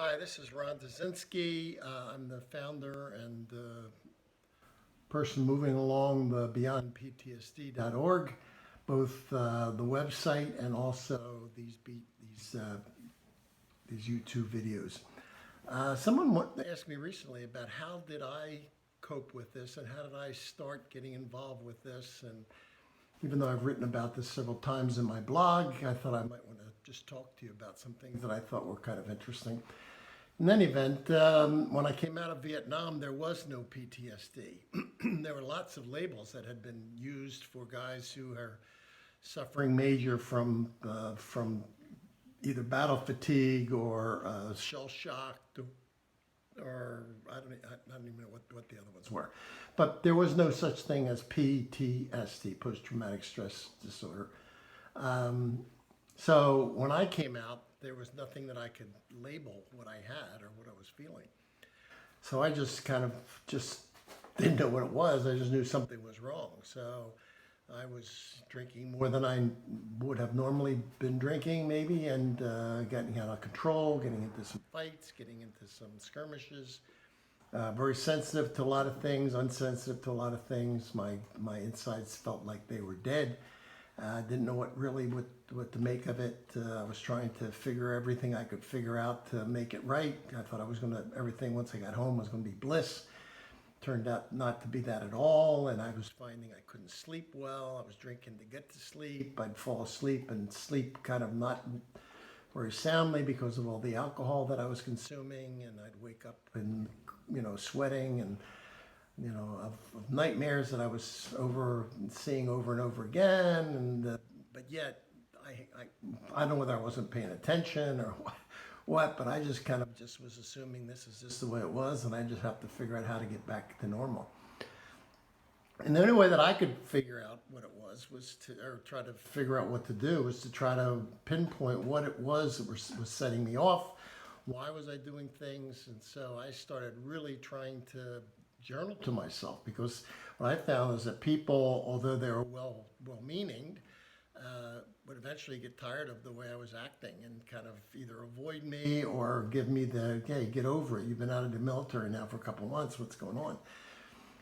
Hi, this is Ron Dzinski. I'm the founder and person moving along the beyondptsd.org, both the website and also these YouTube videos. Someone asked me recently about how did I cope with this and how did I start getting involved with this. And even though I've written about this several times in my blog, I thought I might want to just talk to you about some things that I thought were kind of interesting. In any event, when I came out of Vietnam, there was no PTSD. There were lots of labels that had been used for guys who are suffering major from either battle fatigue or shell shock, or I don't even know what the other ones were. But there was no such thing as PTSD, post-traumatic stress disorder. So when I came out, there was nothing that I could label what I had or what I was feeling. So I just just didn't know what it was. I just knew something was wrong. So I was drinking more than I would have normally been drinking, maybe, and getting out of control, getting into some fights, getting into some skirmishes. Very sensitive to a lot of things, unsensitive to a lot of things. My insides felt like they were dead. Didn't know what to make of it. I was trying to figure everything I could figure out to make it right. I thought everything once I got home was going to be bliss. Turned out not to be that at all, and I was finding I couldn't sleep well. I was drinking to get to sleep. I'd fall asleep and sleep kind of not very soundly because of all the alcohol that I was consuming, and I'd wake up and sweating and of nightmares that I was seeing over and over again, and but yet I don't know whether I wasn't paying attention or what, but I just kind of just was assuming this is just the way it was, and I just have to figure out how to get back to normal. And the only way that I could figure out what it was or try to figure out what to do, was to try to pinpoint what it was that was setting me off. Why was I doing things? And so I started really trying to journal to myself, because what I found is that people, although they were well-meaning, would eventually get tired of the way I was acting and kind of either avoid me or give me hey, get over it. You've been out of the military now for a couple of months. What's going on?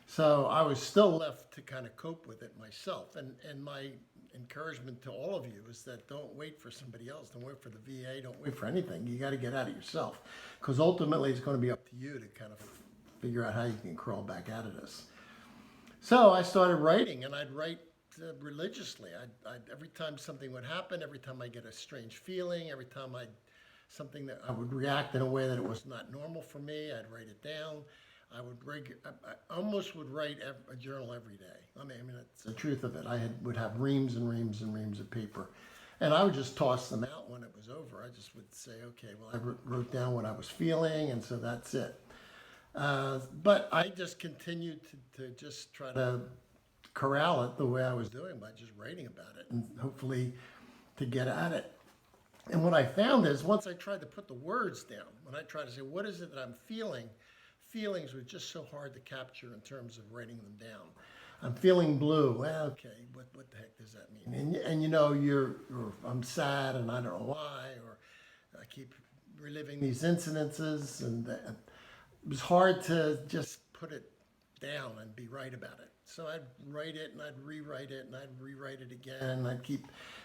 So I was still left to kind of cope with it myself. And my encouragement to all of you is that don't wait for somebody else. Don't wait for the VA. Don't wait for anything. You got to get out of yourself, because ultimately it's going to be up to you to kind of figure out how you can crawl back out of this. So I started writing, and I'd write religiously. Every time something would happen, every time I get a strange feeling, every time something that I would react in a way that it was not normal for me, I'd write it down. I almost would write a journal every day. I mean, it's the truth of it. Would have reams and reams and reams of paper, and I would just toss them out when it was over. I just would say, okay, well, I wrote down what I was feeling, and so that's it. But I just continued to just try to corral it the way I was doing, by just writing about it and hopefully to get at it. And what I found is, once I tried to put the words down, when I tried to say, what is it that I'm feeling, feelings were just so hard to capture in terms of writing them down. I'm feeling blue. Well, okay, what the heck does that mean? And I'm sad and I don't know why, or I keep reliving these incidences, and it was hard to just put it down and be right about it. So I'd write it and I'd rewrite it and I'd rewrite it again.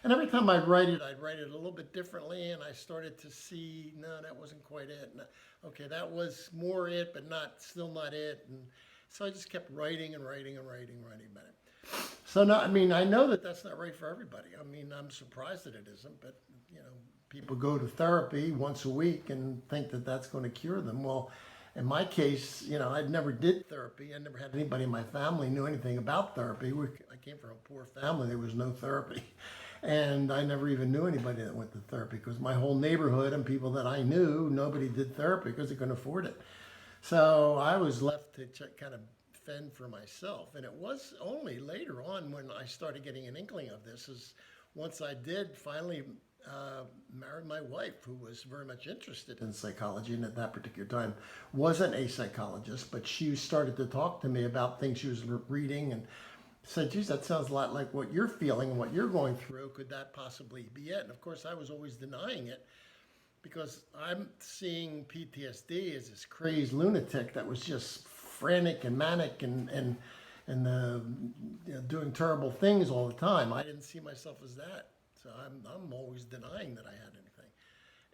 And every time I'd write it a little bit differently, and I started to see, no, that wasn't quite it. No, okay, that was more it, but still not it. And so I just kept writing and writing and writing about it. So now, I know that that's not right for everybody. I'm surprised that it isn't, but people go to therapy once a week and think that that's going to cure them. Well, in my case, I never did therapy. I never had anybody in my family knew anything about therapy. I came from a poor family. There was no therapy. And I never even knew anybody that went to therapy, because my whole neighborhood and people that I knew, nobody did therapy because they couldn't afford it. So I was left to kind of fend for myself. And it was only later on when I started getting an inkling of this, is once I did finally married my wife, who was very much interested in psychology, and at that particular time wasn't a psychologist, but she started to talk to me about things she was reading, and said, geez, that sounds a lot like what you're feeling and what you're going through. Could that possibly be it? And of course, I was always denying it. because I'm seeing PTSD as this crazed lunatic that was just frantic and manic and doing terrible things all the time. I didn't see myself as that, so I'm always denying that I had anything,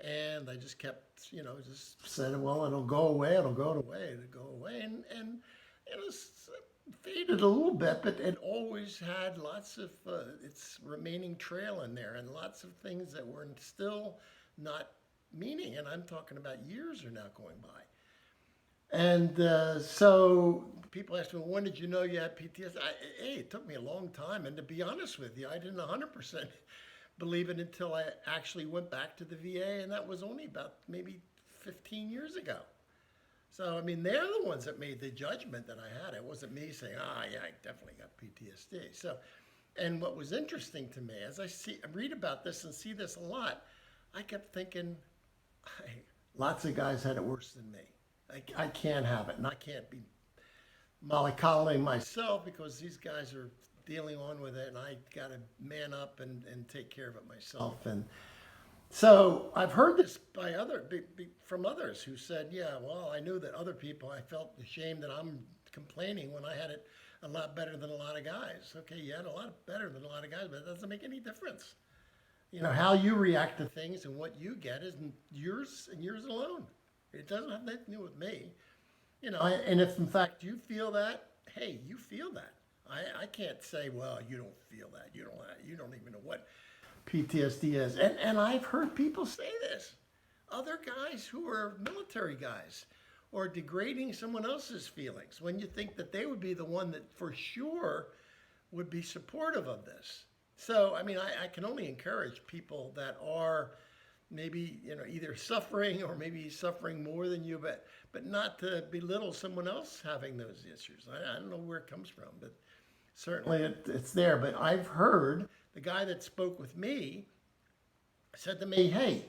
and I just kept, just said, well, it'll go away, it'll go away, it'll go away, and it was faded a little bit, but it always had lots of its remaining trail in there, and lots of things that were still not meaning, and I'm talking about years are now going by. And so people ask me, well, when did you know you had PTSD? Hey, it took me a long time. And to be honest with you, I didn't 100% believe it until I actually went back to the VA. And that was only about maybe 15 years ago. So, I mean, they're the ones that made the judgment that I had. It wasn't me saying, yeah, I definitely got PTSD. So, and what was interesting to me, as I read about this and see this a lot, I kept thinking, hey, lots of guys had it worse than me. I can't have it, and I can't be mollycoddling myself because these guys are dealing on with it, and I got to man up and take care of it myself. And so I've heard this from others who said, yeah, well, I knew that other people, I felt ashamed that I'm complaining when I had it a lot better than a lot of guys. Okay, you had a lot better than a lot of guys, but it doesn't make any difference. How you react to things and what you get is yours and yours alone. It doesn't have nothing to do with me. And if in fact you feel that, hey, you feel that. I can't say, well, you don't feel that. You don't even know what PTSD is. And I've heard people say this. Other guys who are military guys or degrading someone else's feelings when you think that they would be the one that for sure would be supportive of this. So, I mean, I can only encourage people that are maybe, either suffering or maybe suffering more than you, but not to belittle someone else having those issues. I don't know where it comes from, but certainly it's there. But I've heard the guy that spoke with me said to me, hey,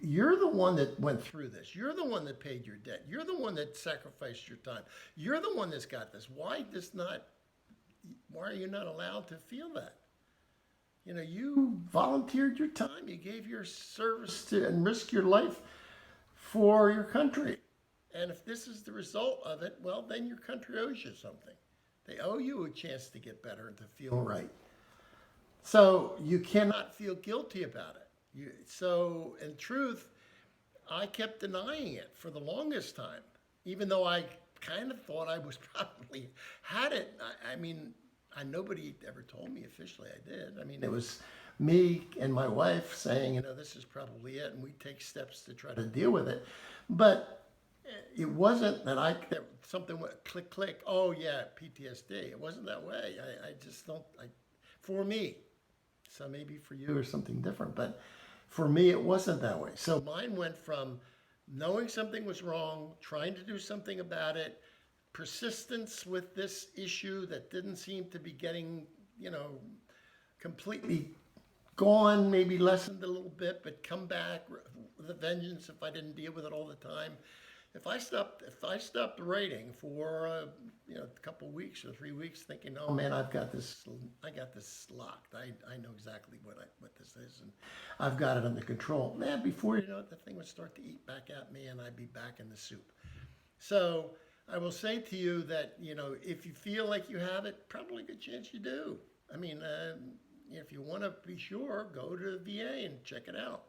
you're the one that went through this. You're the one that paid your debt. You're the one that sacrificed your time. You're the one that's got this. Why are you not allowed to feel that? You volunteered your time. You gave your service to and risked your life for your country. And if this is the result of it, well, then your country owes you something. They owe you a chance to get better and to feel right. So you cannot feel guilty about it. So in truth, I kept denying it for the longest time, even though I kind of thought I was probably had it. I mean, nobody ever told me officially I did. I mean, it was me and my wife saying, this is probably it, and we take steps to try to deal with it. But it wasn't that something went click, oh yeah, PTSD. It wasn't that way. I just don't, for me. So maybe for you or something different, but for me, it wasn't that way. So mine went from knowing something was wrong, trying to do something about it, persistence with this issue that didn't seem to be getting, completely gone, maybe lessened a little bit, but come back with a vengeance if I didn't deal with it all the time. If I stopped writing for a couple of weeks or 3 weeks, thinking, oh man, I got this locked. I know exactly what this is, and I've got it under control. Man, before you know it, the thing would start to eat back at me, and I'd be back in the soup. So I will say to you that, if you feel like you have it, probably a good chance you do. I mean, if you want to be sure, go to the VA and check it out.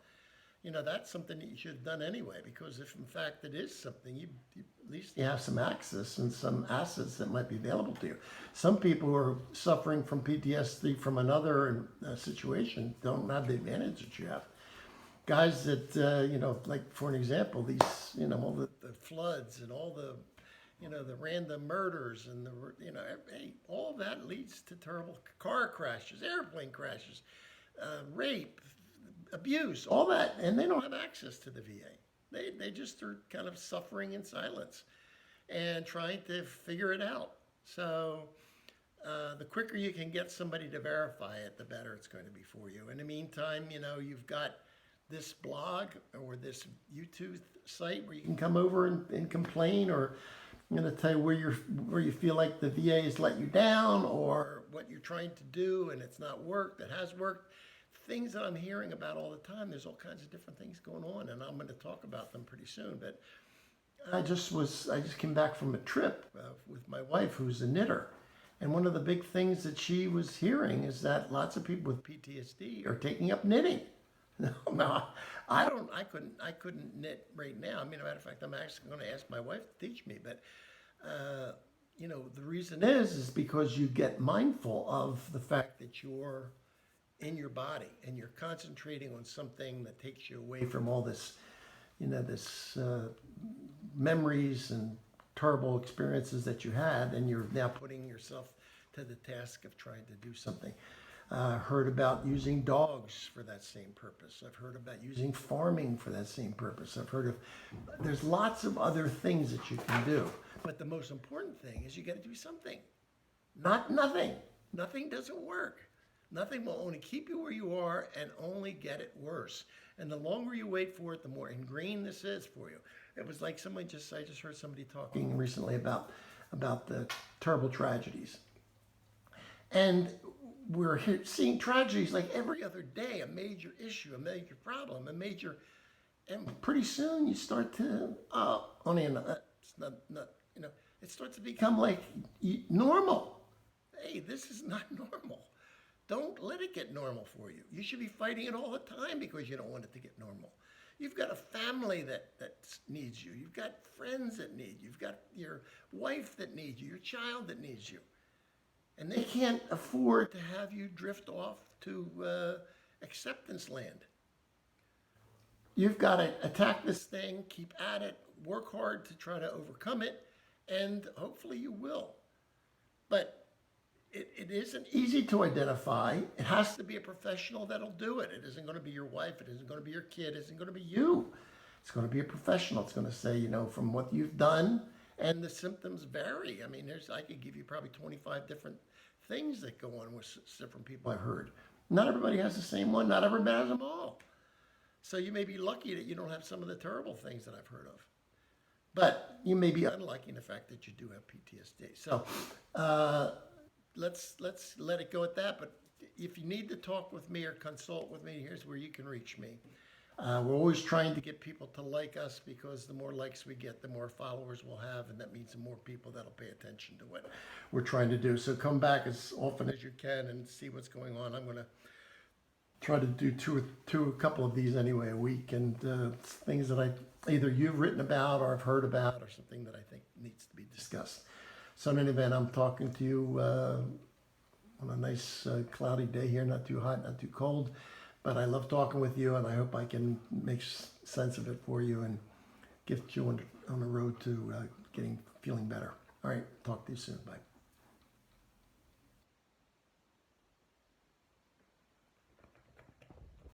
That's something that you should have done anyway, because if in fact it is something, at least you have some access and some assets that might be available to you. Some people who are suffering from PTSD from another situation don't have the advantage that you have. Guys that, like for an example, these, all the floods and all the, the random murders and all that leads to terrible car crashes, airplane crashes, rape, abuse, all that, and they don't have access to the VA. They just are kind of suffering in silence and trying to figure it out. So the quicker you can get somebody to verify it, the better it's going to be for you. In the meantime, you've got this blog or this YouTube site where you can come over and complain, or I'm going to tell you where you feel like the VA has let you down, or what you're trying to do and it's not worked, that has worked. things that I'm hearing about all the time, there's all kinds of different things going on, and I'm going to talk about them pretty soon. But I just came back from a trip with my wife, who's a knitter. And one of the big things that she was hearing is that lots of people with PTSD are taking up knitting. No, I couldn't knit right now. I mean, as a matter of fact, I'm actually going to ask my wife to teach me. But, the reason is because you get mindful of the fact that you're in your body and you're concentrating on something that takes you away from all this, memories and terrible experiences that you had, and you're now putting yourself to the task of trying to do something. Heard about using dogs for that same purpose. I've heard about using farming for that same purpose. There's lots of other things that you can do. But the most important thing is you got to do something. Not nothing. Nothing doesn't work. Nothing will only keep you where you are and only get it worse. And the longer you wait for it, the more ingrained this is for you. It was like I just heard somebody talking recently about the terrible tragedies. And we're seeing tragedies like every other day, a major issue, a major problem, and pretty soon you start to, it's not, it starts to become like normal. Hey, this is not normal. Don't let it get normal for you. You should be fighting it all the time because you don't want it to get normal. You've got a family that needs you. You've got friends that need you. You've got your wife that needs you, your child that needs you. And they can't afford to have you drift off to acceptance land. You've got to attack this thing, keep at it, work hard to try to overcome it, and hopefully you will. But it isn't easy to identify. It has to be a professional that'll do it. It isn't going to be your wife. It isn't going to be your kid. It isn't going to be you. It's going to be a professional. It's going to say, from what you've done, and the symptoms vary. I mean, I could give you probably 25 different things that go on with different people I've heard. Not everybody has the same one. Not everybody has them all. So you may be lucky that you don't have some of the terrible things that I've heard of. But you may be unlucky in the fact that you do have PTSD. So let's let it go at that. But if you need to talk with me or consult with me, here's where you can reach me. We're always trying to get people to like us, because the more likes we get, the more followers we'll have, and that means the more people that'll pay attention to what we're trying to do. So come back as often as you can and see what's going on. I'm going to try to do a couple of these anyway a week, and things that either you've written about or I've heard about, or something that I think needs to be discussed. So in any event, I'm talking to you on a nice cloudy day here, not too hot, not too cold. But I love talking with you, and I hope I can make sense of it for you and get you on the road to feeling better. All right, talk to you soon. Bye.